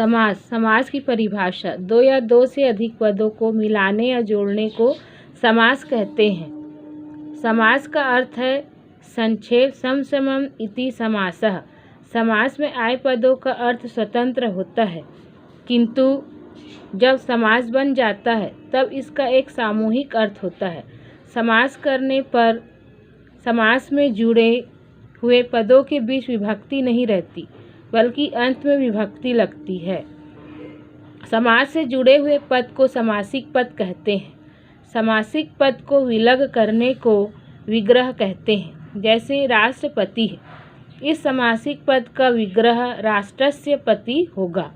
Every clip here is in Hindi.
समास। समास की परिभाषा। दो या दो से अधिक पदों को मिलाने या जोड़ने को समास कहते हैं। समास का अर्थ है संक्षेप। समसमम इति समासः। समास में आए पदों का अर्थ स्वतंत्र होता है, किंतु जब समास बन जाता है तब इसका एक सामूहिक अर्थ होता है। समास करने पर समास में जुड़े हुए पदों के बीच विभक्ति नहीं रहती, बल्कि अंत में विभक्ति लगती है। समास से जुड़े हुए पद को समासिक पद कहते हैं। समासिक पद को विलग करने को विग्रह कहते हैं। जैसे राष्ट्रपति है, इस समासिक पद का विग्रह राष्ट्रस्य पति होगा।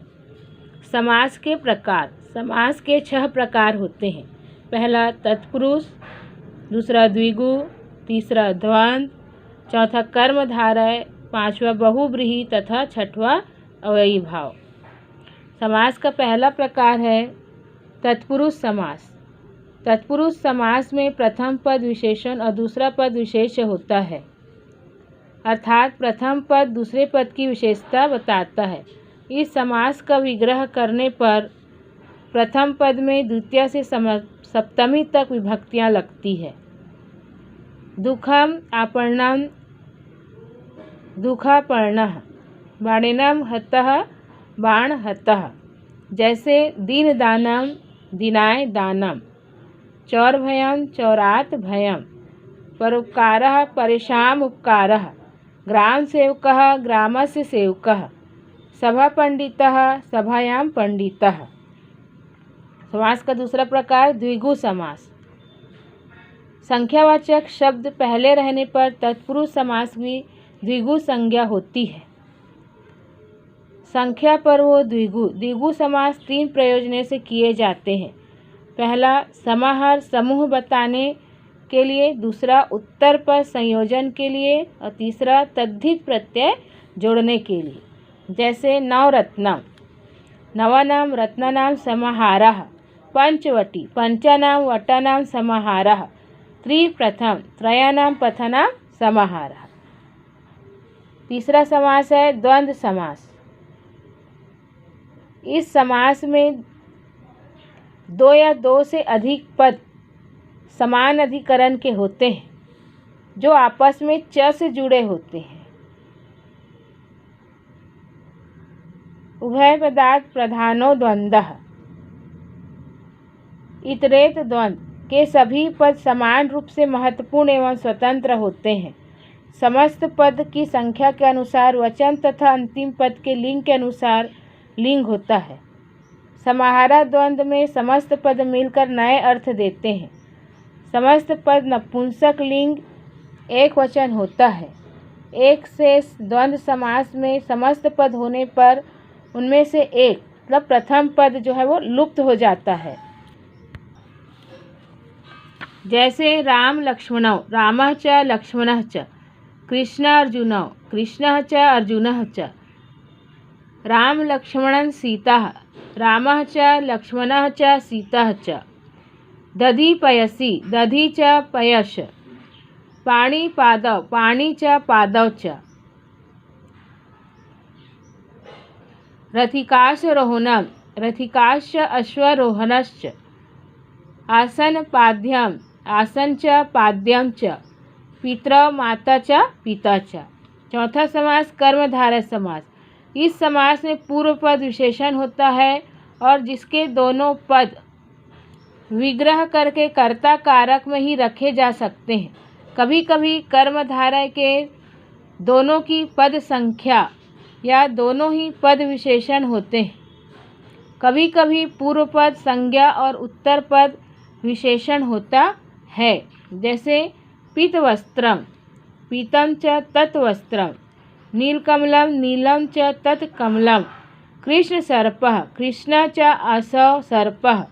समास के प्रकार। समास के 6 प्रकार होते हैं। पहला तत्पुरुष, दूसरा द्विगु, तीसरा द्वंद्व, चौथा कर्मधारय, पांचवा बहुव्रीहि तथा छठवां अव्ययी भाव। समास का पहला प्रकार है तत्पुरुष समास। तत्पुरुष समास में प्रथम पद विशेषण और दूसरा पद विशेष्य होता है, अर्थात प्रथम पद दूसरे पद की विशेषता बताता है। इस समास का विग्रह करने पर प्रथम पद में द्वितीय से सप्तमी तक विभक्तियां लगती है। दुखम आपन्नम दुखापर्णः, बाणेनम हतः बाणहतः। जैसे दीन दानम दीनाय दानम, चौरभयम चौरात भयम, परोपकारः परेषाम उपकारः, ग्राम सेवकः ग्रामस्य सेवकः, सभा पंडितः सभायां पंडितः। समास का दूसरा प्रकार द्विगु समास। संख्यावाचक शब्द पहले रहने पर तत्पुरुष समास में द्विगु संज्ञा होती है। संख्या पर वो द्विगु। द्विगु समास 3 प्रयोजनों से किए जाते हैं। पहला समाहार समूह बताने के लिए, दूसरा उत्तर पर संयोजन के लिए और तीसरा तद्धित प्रत्यय जोड़ने के लिए। जैसे नवरत्नम, नवानां रत्नानां समाहारः, पंचवटी, पंचानां वटानां समाहारः, त्रिप्रथम, त्रयाणां पथनां समाहारः। तीसरा समास है द्वंद्व समास। इस समास में 2 या 2 से अधिक पद समान अधिकरण के होते हैं, जो आपस में च से जुड़े होते हैं। उभय पदार्थ प्रधानो द्वंद्वः, इतरेत द्वंद्व के सभी पद समान रूप से महत्वपूर्ण एवं स्वतंत्र होते हैं। समस्त पद की संख्या के अनुसार वचन तथा अंतिम पद के लिंग के अनुसार लिंग होता है। समाहारा द्वंद्व में समस्त पद मिलकर नए अर्थ देते हैं। समस्त पद नपुंसक लिंग एक वचन होता है। एक से द्वंद्व समास में समस्त पद होने पर उनमें से एक मतलब प्रथम पद जो है वो लुप्त हो जाता है। जैसे राम लक्ष्मणौ, रामः च लक्ष्मणः च, कृष्ण अर्जुनौ, कृष्णः च अर्जुनः च, राम लक्ष्मणं सीता, रामः च लक्ष्मणः च सीतः च, दधि पयसि, दधि च पयश, पाणि पादौ, पाणि च पादौ च, रथिकाश्वरोहणं, रथिकाश्च अश्वरोहणश्च, आसन पाद्यम, आसन च पाद्यम च, पितरौ माता च पिता च। चौथा समास कर्मधारय समास। इस समास में पूर्व पद विशेषण होता है और जिसके दोनों पद विग्रह करके कर्ता कारक में ही रखे जा सकते हैं। कभी कभी कर्मधारय के दोनों की पद संख्या या दोनों ही पद विशेषण होते हैं। कभी कभी पूर्व पद संज्ञा और उत्तर पद विशेषण होता है। जैसे पीतवस्त्रम, पीतम च तत्वस्त्रम, नीलकमलं, नीलं च तत्कमलं, कृष्णसर्पः, कृष्ण च असौ सर्पः,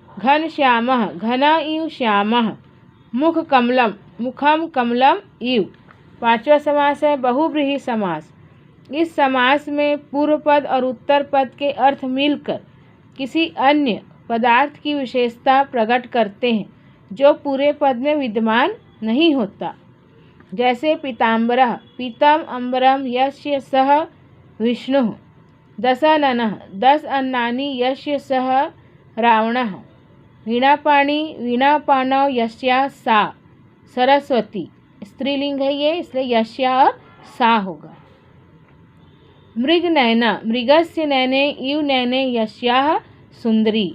घनश्यामः, घन इव श्यामः, मुखकमलं, मुखम कमलम इव। पांचवा समास है बहुव्रीहि समास। इस समास में पूर्व पद और उत्तर पद के अर्थ मिलकर किसी अन्य पदार्थ की विशेषता प्रकट करते हैं जो पूरे पद में विद्यमान नहीं होता। जैसे पीताम्बरः, पीतम अम्बरम यस्य सः विष्णुः, दशाननः 10 अन्नानि यस्य सः रावणः। वीणापानौ यस्या सा सरस्वती। स्त्रीलिंग है ये, इसलिए यस्या और सा होगा। मृगनयना मृगस्य नयने इव नयने यस्याः सुंदरी।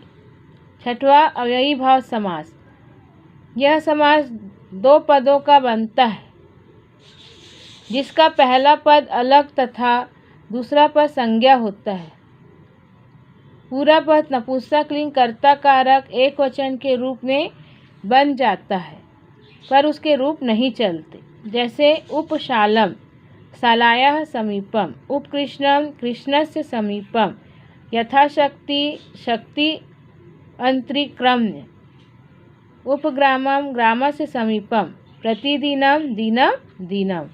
छठवां अव्ययी भाव समास। यह समास 2 पदों का बनता है, जिसका पहला पद अलग तथा दूसरा पद संज्ञा होता है। पूरा पद नपुंसकलिंग कर्ता कारक एक वचन के रूप में बन जाता है, पर उसके रूप नहीं चलते। जैसे उपशालम शालायाः समीपम, उपकृष्णम कृष्णस्य समीपम, यथाशक्ति शक्ति अंतरिक्रम्य, उपग्रामम ग्रामस्य समीपम, प्रतिदिनम दिनम दिनम।